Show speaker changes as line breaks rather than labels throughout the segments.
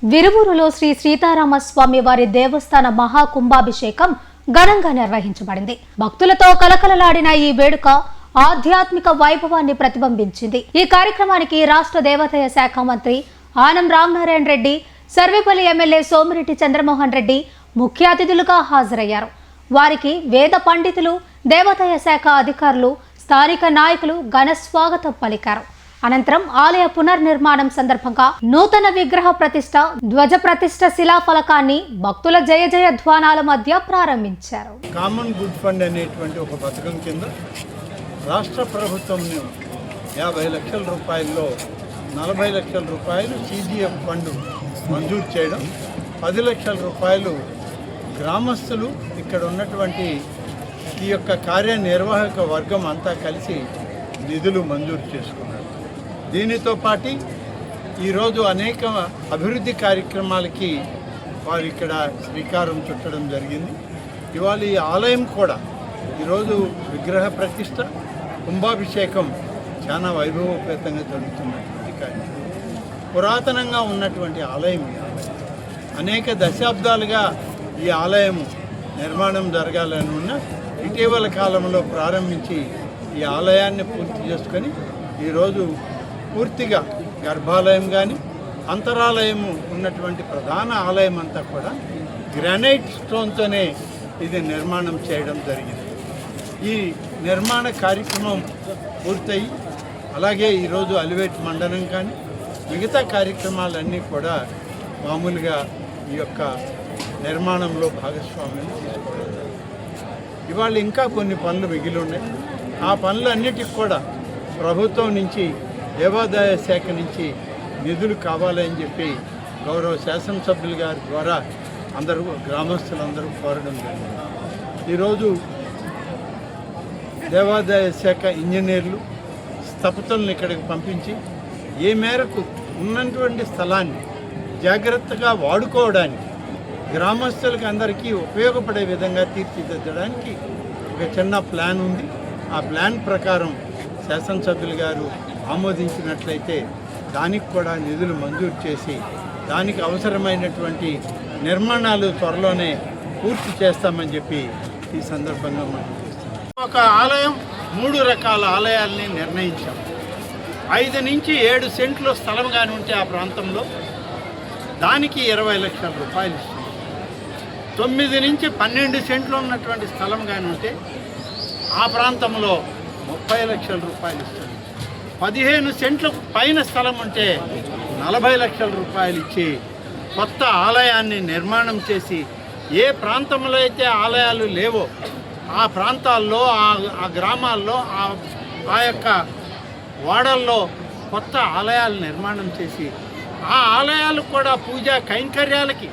విరువూరులో శ్రీ సీతారామస్వామి వారి దేవస్థాన మహాకుంభాభిషేకం ఘనంగా నిర్వహించబడింది. భక్తులతో కలకలలాడిన ఈ వేడుక ఆధ్యాత్మిక వైభవాన్ని ప్రతిబింబించింది. ఈ కార్యక్రమానికి రాష్ట్ర దేవాదాయ శాఖ మంత్రి ఆనం రామనారాయణ రెడ్డి, సర్వేపల్లి ఎమ్మెల్యే సోమిరెడ్డి చంద్రమోహన్ రెడ్డి ముఖ్య అతిథులుగా హాజరయ్యారు. వారికి వేద పండితులు, దేవాదాయ శాఖ అధికారులు, స్థానిక నాయకులు ఘన స్వాగతం పలికారు. అనంతరం ఆలయ పునర్నిర్మాణం సందర్భంగా నూతన విగ్రహ ప్రతిష్ట, ధ్వజ ప్రతిష్ట శిలాఫలకాన్ని భక్తుల జయ జయ ధ్వానాల మధ్య ప్రారంభించారు.
కామన్ గుడ్ ఫండ్ అనేటువంటి ఒక పథకం కింద రాష్ట్ర ప్రభుత్వం 50 లక్షల రూపాయల్లో 40 లక్షల రూపాయలు CGF ఫండ్ మంజూరు చేయడం, 10 లక్షల రూపాయలు గ్రామస్తులు ఇక్కడ ఉన్నటువంటి ఈ యొక్క కార్యనిర్వాహక వర్గం అంతా కలిసి నిధులు మంజూరు చేసుకున్నారు. దీనితో పాటు ఈరోజు అనేక అభివృద్ధి కార్యక్రమాలకి వారు ఇక్కడ శ్రీకారం చుట్టడం జరిగింది. ఇవాళ ఈ ఆలయం కూడా ఈరోజు విగ్రహ ప్రతిష్ట, కుంభాభిషేకం చాలా వైభవోపేతంగా జరుగుతున్నటువంటి కార్యక్రమం. పురాతనంగా ఉన్నటువంటి ఆలయం అనేక దశాబ్దాలుగా ఈ ఆలయం నిర్మాణం జరగాలని ఉన్న ఇటీవల కాలంలో ప్రారంభించి ఈ ఆలయాన్ని పూర్తి చేసుకొని ఈరోజు పూర్తిగా గర్భాలయం కానీ అంతరాలయం ఉన్నటువంటి ప్రధాన ఆలయం అంతా కూడా గ్రానైట్ స్టోన్తోనే ఇది నిర్మాణం చేయడం జరిగింది. ఈ నిర్మాణ కార్యక్రమం పూర్తయి అలాగే ఈరోజు అలివేట్ మండలం కానీ మిగతా కార్యక్రమాలన్నీ కూడా మామూలుగా ఈ యొక్క నిర్మాణంలో భాగస్వామ్యం తీసుకోవడం జరిగింది. ఇవాళ ఇంకా కొన్ని పనులు మిగిలి ఉన్నాయి. ఆ పనులన్నిటికి కూడా ప్రభుత్వం నుంచి, దేవాదాయ శాఖ నుంచి నిధులు కావాలని చెప్పి గౌరవ శాసనసభ్యులు గారి ద్వారా అందరూ గ్రామస్తులందరూ కోరడం జరిగింది. ఈరోజు దేవాదాయ శాఖ ఇంజనీర్లు స్థపతులను ఇక్కడికి పంపించి ఏ మేరకు ఉన్నటువంటి స్థలాన్ని జాగ్రత్తగా వాడుకోవడానికి, గ్రామస్తులకి అందరికీ ఉపయోగపడే విధంగా తీర్చిదిద్దడానికి ఒక చిన్న ప్లాన్ ఉంది. ఆ ప్లాన్ ప్రకారం శాసనసభ్యులు గారు ఆమోదించినట్లయితే దానికి కూడా నిధులు మంజూరు చేసి దానికి అవసరమైనటువంటి నిర్మాణాలు త్వరలోనే పూర్తి చేస్తామని చెప్పి ఈ సందర్భంగా మనం చేస్తాం. ఒక ఆలయం 3 రకాల ఆలయాల్ని నిర్ణయించాం. 5 నుంచి 7 సెంట్లు స్థలం కానీ ఉంటే ఆ ప్రాంతంలో దానికి 20 లక్షల రూపాయలు ఇస్తుంది. 9 నుంచి 12 సెంట్లు ఉన్నటువంటి స్థలం కానీ ఉంటే ఆ ప్రాంతంలో 30 లక్షల రూపాయలు ఇస్తుంది. 15 సెంట్ల పైన స్థలం ఉంటే 40 లక్షల రూపాయలు ఇచ్చి కొత్త ఆలయాన్ని నిర్మాణం చేసి, ఏ ప్రాంతంలో అయితే ఆలయాలు లేవో ఆ ప్రాంతాల్లో, ఆ గ్రామాల్లో, ఆ యొక్క వాడల్లో కొత్త ఆలయాలు నిర్మాణం చేసి ఆ ఆలయాలు కూడా పూజా కైంకర్యాలకి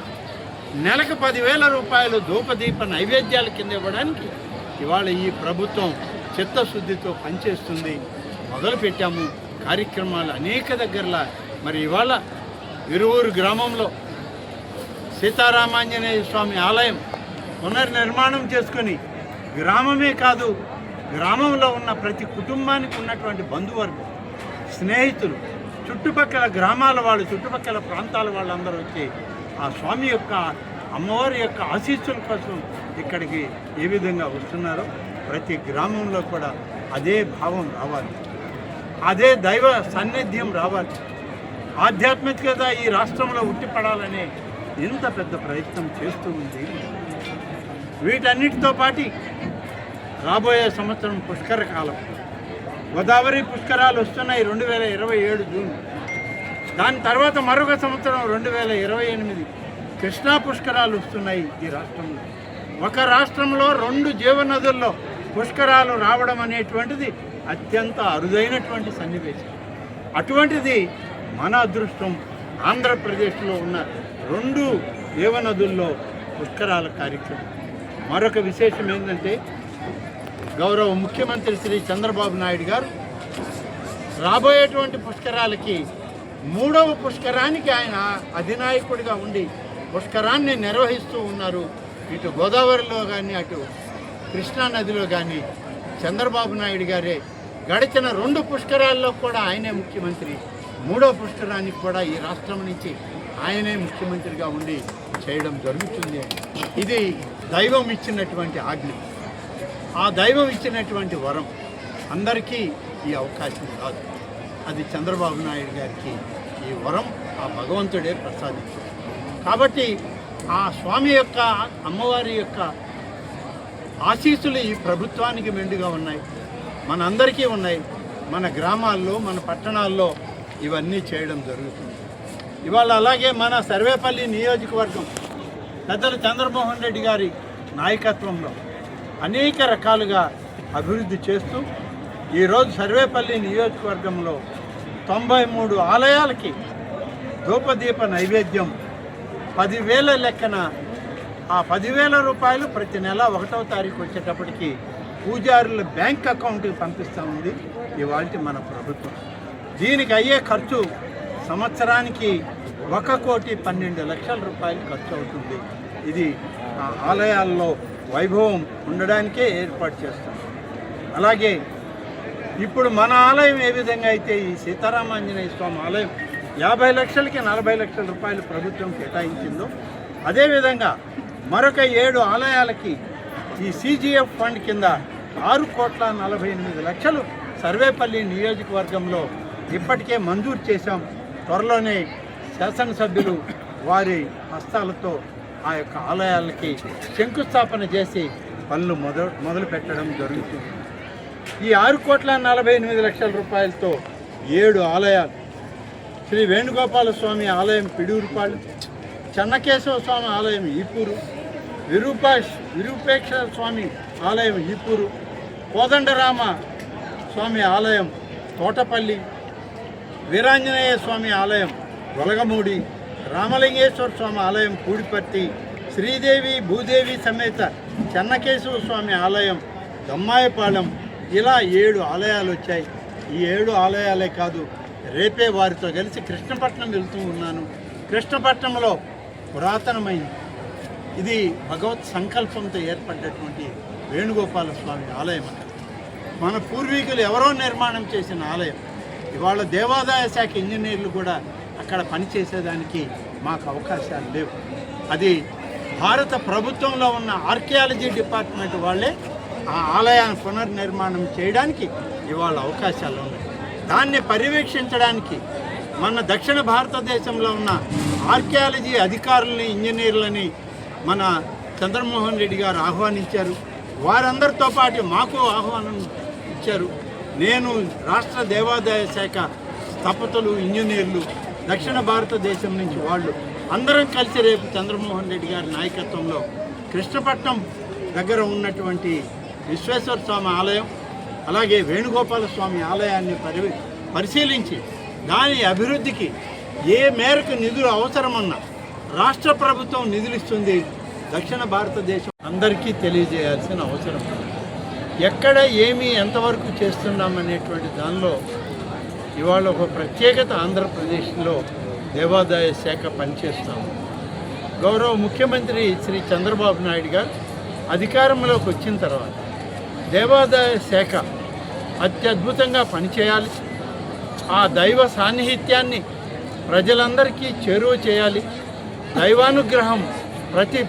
నెలకు 10,000 రూపాయలు ధూపదీప నైవేద్యాల కింద ఇవ్వడానికి ఇవాళ ఈ ప్రభుత్వం చిత్తశుద్ధితో పనిచేస్తుంది. మొదలుపెట్టాము కార్యక్రమాలు అనేక దగ్గరలా. మరి ఇవాళ విరువూరు గ్రామంలో సీతారామాంజనేయ స్వామి ఆలయం పునర్నిర్మాణం చేసుకొని గ్రామమే కాదు, గ్రామంలో ఉన్న ప్రతి కుటుంబానికి ఉన్నటువంటి బంధువర్గం, స్నేహితులు, చుట్టుపక్కల గ్రామాల వాళ్ళు, చుట్టుపక్కల ప్రాంతాల వాళ్ళందరూ వచ్చి ఆ స్వామి యొక్క, అమ్మవారి యొక్క ఆశీస్సుల కోసం ఇక్కడికి ఏ విధంగా వస్తున్నారో ప్రతి గ్రామంలో కూడా అదే భావం రావాలి, అదే దైవ సాన్నిధ్యం రావాలి, ఆధ్యాత్మికత ఈ రాష్ట్రంలో ఉట్టిపడాలనే ఇంత పెద్ద ప్రయత్నం చేస్తూ ఉంది. వీటన్నిటితో పాటు రాబోయే సంవత్సరం పుష్కర కాలం, గోదావరి పుష్కరాలు వస్తున్నాయి 2027 జూన్. దాని తర్వాత మరొక సంవత్సరం 2028 కృష్ణా పుష్కరాలు వస్తున్నాయి ఈ రాష్ట్రంలో. ఒక రాష్ట్రంలో 2 జీవనదుల్లో పుష్కరాలు రావడం అనేటువంటిది అత్యంత అరుదైనటువంటి సన్నివేశం. అటువంటిది మన అదృష్టం. ఆంధ్రప్రదేశ్లో ఉన్న 2 జీవనదుల్లో పుష్కరాల కార్యక్రమం. మరొక విశేషం ఏంటంటే, గౌరవ ముఖ్యమంత్రి శ్రీ చంద్రబాబు నాయుడు గారు రాబోయేటువంటి పుష్కరాలకి 3వ పుష్కరానికి ఆయన అధినాయకుడిగా ఉండి పుష్కరాన్ని నిర్వహిస్తూ ఉన్నారు. ఇటు గోదావరిలో కానీ అటు కృష్ణానదిలో కానీ చంద్రబాబు నాయుడు గారే గడిచిన 2 పుష్కరాల్లో కూడా ఆయనే ముఖ్యమంత్రి. 3వ పుష్కరానికి కూడా ఈ రాష్ట్రం నుంచి ఆయనే ముఖ్యమంత్రిగా ఉండి చేయడం జరుగుతుంది. ఇది దైవం ఇచ్చినటువంటి ఆజ్ఞ, ఆ దైవం ఇచ్చినటువంటి వరం. అందరికీ ఈ అవకాశం కాదు, అది చంద్రబాబు నాయుడు గారికి ఈ వరం ఆ భగవంతుడే ప్రసాదించాడు. కాబట్టి ఆ స్వామి యొక్క, అమ్మవారి యొక్క ఆశీస్సులు ఈ ప్రభుత్వానికి మెండుగా ఉన్నాయి, మన అందరికీ ఉన్నాయి. మన గ్రామాల్లో, మన పట్టణాల్లో ఇవన్నీ చేయడం జరుగుతుంది. ఇవాళ అలాగే మన సర్వేపల్లి నియోజకవర్గం పెద్దలు చంద్రమోహన్ రెడ్డి గారి నాయకత్వంలో అనేక రకాలుగా అభివృద్ధి చేస్తూ ఈరోజు సర్వేపల్లి నియోజకవర్గంలో 93 ఆలయాలకి ధూపదీప నైవేద్యం 10,000 లెక్కన, ఆ 10,000 రూపాయలు ప్రతి నెల 1వ తారీఖు వచ్చేటప్పటికి పూజారుల బ్యాంక్ అకౌంట్కి పంపిస్తూ ఉంది ఇవాళ మన ప్రభుత్వం. దీనికి అయ్యే ఖర్చు సంవత్సరానికి 1,12,00,000 రూపాయలు ఖర్చు అవుతుంది. ఇది ఆ ఆలయాల్లో వైభవం ఉండడానికే ఏర్పాటు చేస్తాం. అలాగే ఇప్పుడు మన ఆలయం ఏ విధంగా అయితే ఈ సీతారామాంజనేయ స్వామి ఆలయం 50 లక్షలకి 40 లక్షల రూపాయలు ప్రభుత్వం కేటాయించిందో, అదేవిధంగా మరొక 7 ఆలయాలకి ఈ CGF ఫండ్ కింద 6,48,00,000 సర్వేపల్లి నియోజకవర్గంలో ఇప్పటికే మంజూరు చేశాం. త్వరలోనే శాసనసభ్యులు వారి హస్తాలతో ఆ యొక్క ఆలయాలకి శంకుస్థాపన చేసి పనులు మొదలు పెట్టడం జరుగుతుంది. ఈ 6,48,00,000 రూపాయలతో 7 ఆలయాలు, శ్రీ వేణుగోపాల స్వామి ఆలయం పిడూరుపాడు, చెన్నకేశవ స్వామి ఆలయం ఈపూరు, విరూపేక్ష స్వామి ఆలయం ఈపూరు, కోదండరామ స్వామి ఆలయం తోటపల్లి, వీరాంజనేయ స్వామి ఆలయం గొలగమూడి, రామలింగేశ్వర స్వామి ఆలయం పూడిపర్తి, శ్రీదేవి భూదేవి సమేత చెన్నకేశవ స్వామి ఆలయం దమ్మాయపాలెం, ఇలా 7 ఆలయాలు వచ్చాయి. ఈ 7 ఆలయాలే కాదు, రేపే వారితో కలిసి కృష్ణపట్నం వెళ్తూ ఉన్నాను. కృష్ణపట్నంలో పురాతనమైంది, ఇది భగవత్ సంకల్పంతో ఏర్పడ్డటువంటి వేణుగోపాల స్వామి ఆలయం. మన పూర్వీకులు ఎవరో నిర్మాణం చేసిన ఆలయం. ఇవాళ దేవాదాయ శాఖ ఇంజనీర్లు కూడా అక్కడ పనిచేసేదానికి మాకు అవకాశాలు లేవు. అది భారత ప్రభుత్వంలో ఉన్న ఆర్కియాలజీ డిపార్ట్మెంట్ వాళ్ళే ఆ ఆలయాన్ని పునర్నిర్మాణం చేయడానికి ఇవాళ అవకాశాలు ఉన్నాయి. దాన్ని పర్యవేక్షించడానికి మన దక్షిణ భారతదేశంలో ఉన్న ఆర్కియాలజీ అధికారులని, ఇంజనీర్లని మన చంద్రమోహన్ రెడ్డి గారు ఆహ్వానించారు. వారందరితో పాటు మాకు ఆహ్వానం ఇచ్చారు. నేను రాష్ట్ర దేవాదాయ శాఖ స్థపతులు, ఇంజనీర్లు, దక్షిణ భారతదేశం నుంచి వాళ్ళు అందరం కలిసి రేపు చంద్రమోహన్ రెడ్డి గారి నాయకత్వంలో కృష్ణపట్నం దగ్గర ఉన్నటువంటి విశ్వేశ్వర స్వామి ఆలయం, అలాగే వేణుగోపాల స్వామి ఆలయాన్ని పరిశీలించి దాని అభివృద్ధికి ఏ మేరకు నిధులు అవసరమన్నా రాష్ట్ర ప్రభుత్వం నిధులు ఇస్తుంది. దక్షిణ భారతదేశం అందరికీ తెలియజేయాల్సిన అవసరం, ఎక్కడ ఏమి ఎంతవరకు చేస్తున్నామనేటువంటి దానిలో ఇవాళ ఒక ప్రత్యేకత ఆంధ్రప్రదేశ్లో దేవాదాయ శాఖ పనిచేస్తాము. గౌరవ ముఖ్యమంత్రి శ్రీ చంద్రబాబు నాయుడు గారు అధికారంలోకి వచ్చిన తర్వాత దేవాదాయ శాఖ అత్యద్భుతంగా పనిచేయాలి, ఆ దైవ సాన్నిహిత్యాన్ని ప్రజలందరికీ చేరువ చేయాలి, దైవానుగ్రహం ప్రతి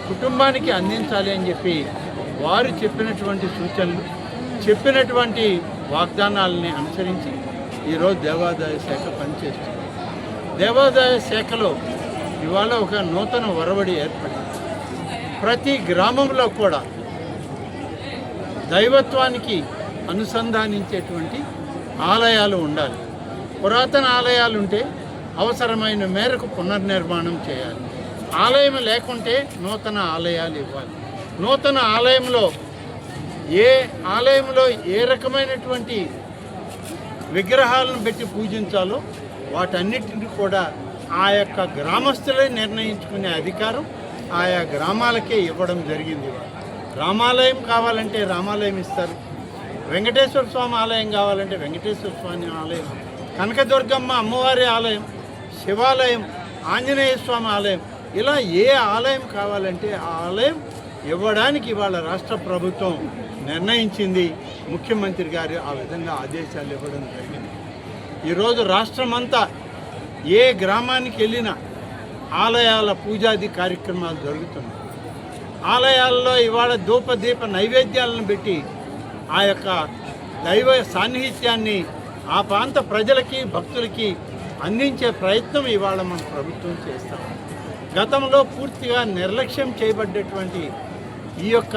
కుటుంబానికి అందించాలి అని చెప్పి వారు చెప్పినటువంటి సూచనలు, చెప్పినటువంటి వాగ్దానాలని అనుసరించి ఈరోజు దేవాదాయ శాఖ పనిచేస్తుంది. దేవాదాయ శాఖలో ఇవాళ ఒక నూతన ఒరవడి ఏర్పడింది. ప్రతి గ్రామంలో కూడా దైవత్వానికి అనుసంధానించేటువంటి ఆలయాలు ఉండాలి. పురాతన ఆలయాలు ఉంటే అవసరమైన మేరకు పునర్నిర్మాణం చేయాలి. ఆలయం లేకుంటే నూతన ఆలయాలు ఇవ్వాలి. నూతన ఆలయంలో ఏ రకమైనటువంటి విగ్రహాలను పెట్టి పూజించాలో వాటన్నిటిని కూడా ఆ యొక్క గ్రామస్తులే నిర్ణయించుకునే అధికారం ఆయా గ్రామాలకే ఇవ్వడం జరిగింది. రామాలయం కావాలంటే రామాలయం ఇస్తారు, వెంకటేశ్వర స్వామి ఆలయం కావాలంటే వెంకటేశ్వర స్వామి ఆలయం, కనకదుర్గమ్మ అమ్మవారి ఆలయం, శివాలయం, ఆంజనేయ స్వామి ఆలయం, ఇలా ఏ ఆలయం కావాలంటే ఆ ఆలయం ఇవ్వడానికి ఇవాళ రాష్ట్ర ప్రభుత్వం నిర్ణయించింది. ముఖ్యమంత్రి గారు ఆ విధంగా ఆదేశాలు ఇవ్వడం జరిగింది. ఈరోజు రాష్ట్రమంతా ఏ గ్రామానికి వెళ్ళినా ఆలయాల పూజాది కార్యక్రమాలు జరుగుతున్నాయి. ఆలయాల్లో ఇవాళ ధూపదీప నైవేద్యాలను పెట్టి ఆ యొక్క దైవ సాన్నిహిత్యాన్ని ఆ ప్రాంత ప్రజలకి భక్తులకి అందించే ప్రయత్నం ఇవాళ మన ప్రభుత్వం చేస్తాం. గతంలో పూర్తిగా నిర్లక్ష్యం చేయబడ్డటువంటి ఈ యొక్క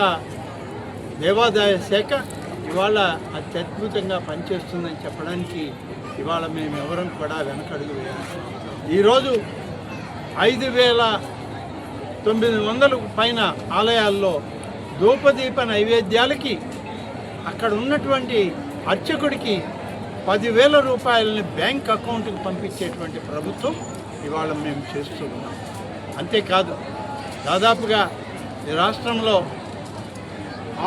దేవాదాయ శాఖ ఇవాళ అత్యద్భుతంగా పనిచేస్తుందని చెప్పడానికి ఇవాళ మేము ఎవరం కూడా వెనకడుగు వేయాలి. ఈరోజు 5,900 పైన ఆలయాల్లో ధూపదీప నైవేద్యాలకి అక్కడ ఉన్నటువంటి అర్చకుడికి 10,000 రూపాయలని బ్యాంక్ అకౌంట్కి పంపించేటువంటి ప్రభుత్వం ఇవాళ మేము చేస్తూ ఉన్నాం. అంతేకాదు దాదాపుగా ఈ రాష్ట్రంలో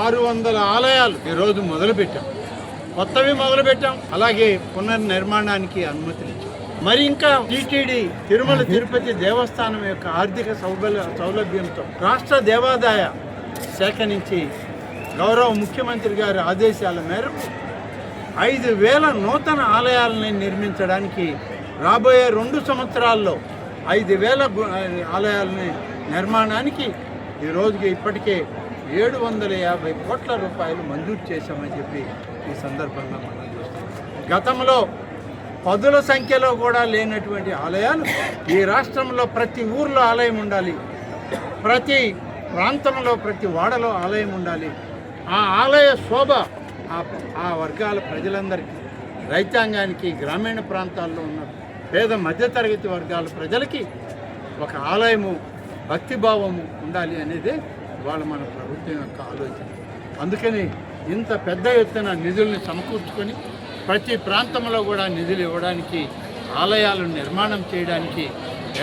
600 ఆలయాలు ఈరోజు మొదలుపెట్టాం, కొత్తవి మొదలుపెట్టాం, అలాగే పునర్నిర్మాణానికి అనుమతులు ఇచ్చాం. మరి ఇంకా టీటీడీ తిరుమల తిరుపతి దేవస్థానం యొక్క ఆర్థిక సౌలభ్యంతో రాష్ట్ర దేవాదాయ శాఖ నుంచి గౌరవ ముఖ్యమంత్రి గారి ఆదేశాల మేరకు 5,000 నూతన ఆలయాలని నిర్మించడానికి రాబోయే 2 సంవత్సరాల్లో 5,000 ఆలయాలని నిర్మాణానికి ఈ రోజుకి ఇప్పటికే 750 కోట్ల రూపాయలు మంజూరు చేశామని చెప్పి ఈ సందర్భంగా మనం చూస్తాం. గతంలో 10ల సంఖ్యలో కూడా లేనటువంటి ఆలయాలు ఈ రాష్ట్రంలో ప్రతి ఊర్లో ఆలయం ఉండాలి, ప్రతి ప్రాంతంలో ప్రతి వాడలో ఆలయం ఉండాలి. ఆ ఆలయ శోభ ఆ వర్గాల ప్రజలందరికీ, రైతాంగానికి, గ్రామీణ ప్రాంతాల్లో ఉన్న పేద మధ్యతరగతి వర్గాల ప్రజలకి ఒక ఆలయము, భక్తిభావము ఉండాలి అనేది ఇవాళ మన ప్రభుత్వం యొక్క ఆలోచన. అందుకని ఇంత పెద్ద ఎత్తున నిధుల్ని సమకూర్చుకొని ప్రతి ప్రాంతంలో కూడా నిధులు ఇవ్వడానికి, ఆలయాలు నిర్మాణం చేయడానికి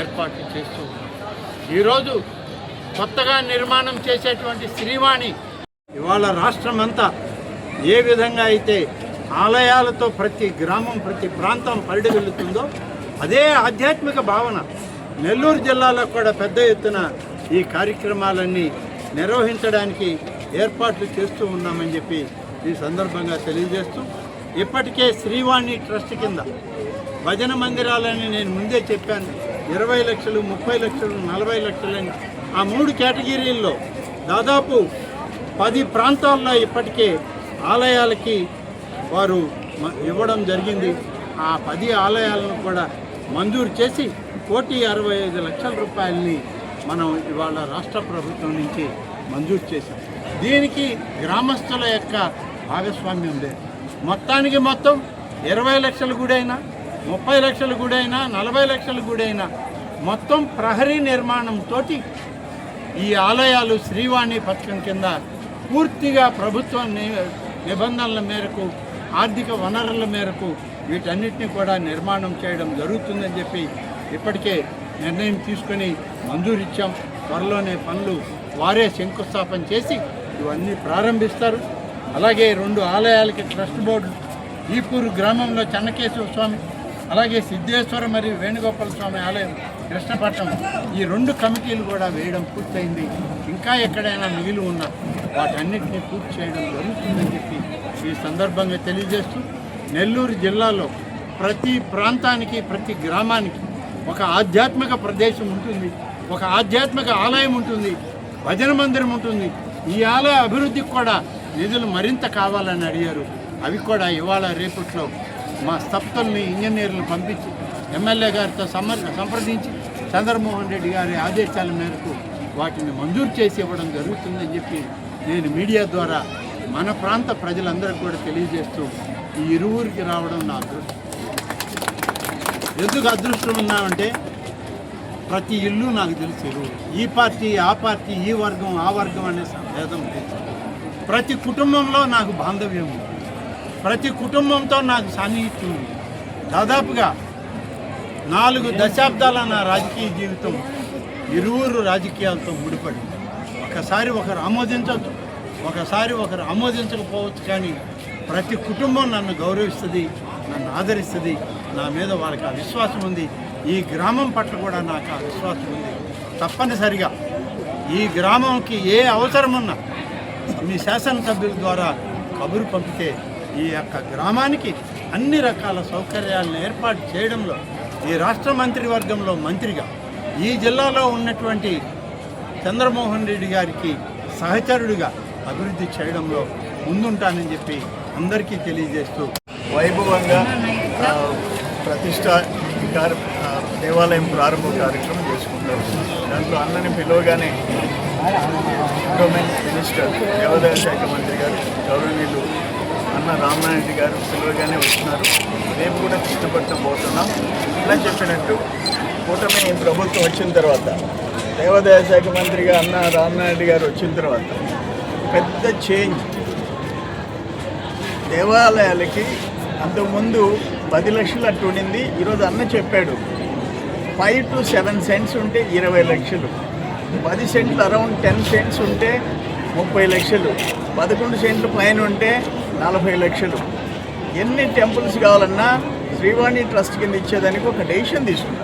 ఏర్పాట్లు చేస్తూ ఉన్నాం. ఈరోజు కొత్తగా నిర్మాణం చేసేటువంటి శ్రీవాణి ఇవాళ రాష్ట్రమంతా ఏ విధంగా అయితే ఆలయాలతో ప్రతి గ్రామం, ప్రతి ప్రాంతం పరిడవిల్లుతుందో అదే ఆధ్యాత్మిక భావన నెల్లూరు జిల్లాలో కూడా పెద్ద ఎత్తున ఈ కార్యక్రమాలన్నీ నిర్వహించడానికి ఏర్పాట్లు చేస్తూ ఉన్నామని చెప్పి ఈ సందర్భంగా తెలియజేస్తూ, ఇప్పటికే శ్రీవాణి ట్రస్ట్ కింద భజన మందిరాలని నేను ముందే చెప్పాను, 20 లక్షలు, 30 లక్షలు, 40 లక్షలని ఆ 3 కేటగిరీల్లో దాదాపు 10 ప్రాంతాల్లో ఇప్పటికే ఆలయాలకి వారు ఇవ్వడం జరిగింది. ఆ 10 ఆలయాలను కూడా మంజూరు చేసి 1,65 లక్షల రూపాయలని మనం ఇవాళ రాష్ట్ర ప్రభుత్వం నుంచి మంజూరు చేశాం. దీనికి గ్రామస్తుల యొక్క భాగస్వామ్యం లేదు. మొత్తానికి మొత్తం 20 లక్షల గుడైనా, 30 లక్షల గుడైనా, 40 లక్షల గుడైనా మొత్తం ప్రహరీ నిర్మాణంతో ఈ ఆలయాలు శ్రీవాణి పథకం కింద పూర్తిగా ప్రభుత్వ నిబంధనల మేరకు, ఆర్థిక వనరుల మేరకు వీటన్నిటిని కూడా నిర్మాణం చేయడం జరుగుతుందని చెప్పి ఇప్పటికే నిర్ణయం తీసుకొని మంజూరు ఇచ్చాం. త్వరలోనే పనులు వారే శంకుస్థాపన చేసి ఇవన్నీ ప్రారంభిస్తారు. అలాగే 2 ఆలయాలకి ట్రస్ట్ బోర్డు, ఈపూరు గ్రామంలో చెన్నకేశవ స్వామి, అలాగే సిద్ధేశ్వర మరియు వేణుగోపాల స్వామి ఆలయం కృష్ణపట్నం, ఈ 2 కమిటీలు కూడా వేయడం పూర్తయింది. ఇంకా ఎక్కడైనా మిగిలి ఉన్న వాటన్నిటిని పూర్తి చేయడం జరుగుతుందని చెప్పి ఈ సందర్భంగా తెలియజేస్తూ, నెల్లూరు జిల్లాలో ప్రతి ప్రాంతానికి, ప్రతి గ్రామానికి ఒక ఆధ్యాత్మిక ప్రదేశం ఉంటుంది, ఒక ఆధ్యాత్మిక ఆలయం ఉంటుంది, భజన మందిరం ఉంటుంది. ఈ ఆలయ అభివృద్ధికి కూడా నిధులు మరింత కావాలని అడిగారు. అవి కూడా ఇవాళ రేపట్లో మా స్థపతుల్ని, ఇంజనీర్లను పంపించి ఎమ్మెల్యే గారితో సంప్రదించి చంద్రమోహన్ రెడ్డి గారి ఆదేశాల మేరకు వాటిని మంజూరు చేసి ఇవ్వడం జరుగుతుందని చెప్పి నేను మీడియా ద్వారా మన ప్రాంత ప్రజలందరికీ కూడా తెలియజేస్తూ ఈ ఇరువురికి రావడం నా అదృష్టం. ఎందుకు అదృష్టం ఉన్నామంటే ప్రతి ఇల్లు నాకు తెలుసు. ఇరువురు, ఈ పార్టీ, ఆ పార్టీ, ఈ వర్గం, ఆ వర్గం అనే భేదం తెలుసు. ప్రతి కుటుంబంలో నాకు బాంధవ్యం ఉంది, ప్రతి కుటుంబంతో నాకు సాన్నిహిత్యం ఉంది. దాదాపుగా 4 దశాబ్దాల నా రాజకీయ జీవితం ఇరువురు రాజకీయాలతో ముడిపడింది. ఒకసారి ఒకరు ఆమోదించవచ్చు, ఒకసారి ఒకరు ఆమోదించకపోవచ్చు, కానీ ప్రతి కుటుంబం నన్ను గౌరవిస్తుంది, నన్ను ఆదరిస్తుంది. నా మీద వాళ్ళకి ఆ విశ్వాసం ఉంది. ఈ గ్రామం పట్ల కూడా నాకు ఆ విశ్వాసం ఉంది. తప్పనిసరిగా ఈ గ్రామంకి ఏ అవసరం ఉన్నా మీ శాసనసభ్యుల ద్వారా కబురు పంపితే ఈ యొక్క గ్రామానికి అన్ని రకాల సౌకర్యాలను ఏర్పాటు చేయడంలో ఈ రాష్ట్ర మంత్రివర్గంలో మంత్రిగా ఈ జిల్లాలో ఉన్నటువంటి చంద్రమోహన్ రెడ్డి గారికి సహచరుడిగా అభివృద్ధి చేయడంలో ముందుంటానని చెప్పి అందరికీ తెలియజేస్తూ
వైభవంగా ప్రతిష్ట దేవాలయం ప్రారంభ కార్యక్రమం చేసుకుంటారు. దాంట్లో అన్నని పిలవగానే ఎండోమెంట్ మినిస్టర్ దేవాదాయ శాఖ మంత్రి గారు గౌరవనీయులు అన్న రామనారాయణ గారు పిలవగానే వస్తున్నారు. రేపు కూడా కృష్ణపట్నం పోతున్నాం. ఇలా చెప్పినట్టు కూటమి ప్రభుత్వం వచ్చిన తర్వాత దేవాదాయ శాఖ మంత్రిగా అన్న రామనారాయణ గారు వచ్చిన తర్వాత పెద్ద చేంజ్. దేవాలయాలకి అంతకుముందు 10 లక్షలు అట్టు ఉండింది. ఈరోజు అన్న చెప్పాడు 5 to 7 సెంట్స్ ఉంటే 20 లక్షలు, 10 సెంట్లు అరౌండ్ 10 సెంట్స్ ఉంటే 30 లక్షలు, 11 సెంట్లు పైన ఉంటే 40 లక్షలు. ఎన్ని టెంపుల్స్ కావాలన్నా శ్రీవాణి ట్రస్ట్ కింద ఇచ్చేదానికి ఒక డెసిషన్ తీసుకున్నాం.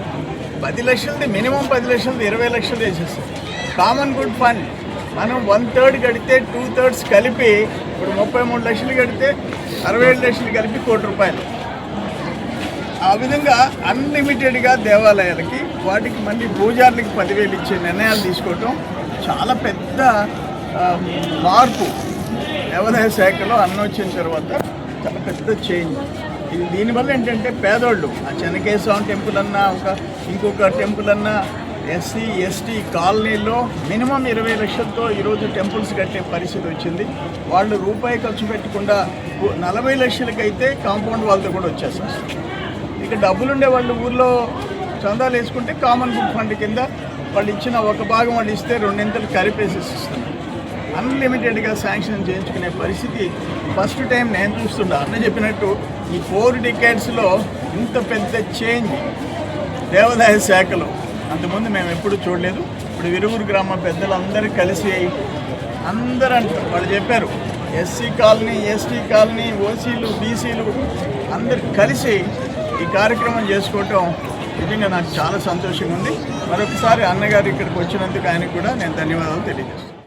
10 లక్షలది మినిమం 10 లక్షలది 20 లక్షలు వేసేస్తాం. కామన్ గుడ్ ఫండ్ మనం 1/3 కడితే 2/3 కలిపి ఇప్పుడు 33 లక్షలు కడితే 67 లక్షలు కలిపి ₹1,00,00,000. ఆ విధంగా అన్లిమిటెడ్గా దేవాలయాలకి వాటికి మళ్ళీ పూజారులకి 10,000 ఇచ్చే నిర్ణయాలు తీసుకోవటం చాలా పెద్ద మార్పు. దేవాదాయ శాఖలో అన్న వచ్చిన తర్వాత చాలా పెద్ద చేంజ్. ఇది దీనివల్ల ఏంటంటే పేదోళ్ళు ఆ చెన్నకేశవం టెంపుల్ అన్నా ఇంకొక టెంపుల్ అన్నా ఎస్సీ ఎస్టీ కాలనీలో మినిమం 20 లక్షలతో ఈరోజు టెంపుల్స్ కట్టే పరిస్థితి వచ్చింది. వాళ్ళు రూపాయి ఖర్చు పెట్టకుండా 40 లక్షలకైతే కాంపౌండ్ వాళ్ళతో కూడా వచ్చేస్తారు. ఇక డబ్బులుండే వాళ్ళు ఊళ్ళో చందాలు వేసుకుంటే కామన్ గుడ్ ఫండ్ కింద వాళ్ళు ఇచ్చిన ఒక భాగం వాళ్ళు ఇస్తే 2 కలిపేసేసి ఇస్తున్నారు. అన్లిమిటెడ్గా శాంక్షన్ చేయించుకునే పరిస్థితి ఫస్ట్ టైం నేను చూస్తున్నా. అన్న చెప్పినట్టు ఈ 4 డికేడ్స్లో ఇంత పెద్ద చేంజ్ దేవాదాయ శాఖలో అంతకుముందు మేము ఎప్పుడు చూడలేదు. ఇప్పుడు విరుగురు గ్రామ పెద్దలందరూ కలిసి అందరూ వాళ్ళు చెప్పారు ఎస్సీ కాలనీ, ఎస్టీ కాలనీ, ఓసీలు, బీసీలు అందరు కలిసి ఈ కార్యక్రమం చేసుకోవటం నిజంగా నాకు చాలా సంతోషంగా ఉంది. మరొకసారి అన్నగారు ఇక్కడికి వచ్చినందుకు ఆయనకు కూడా నేను ధన్యవాదాలు తెలియజేస్తాను.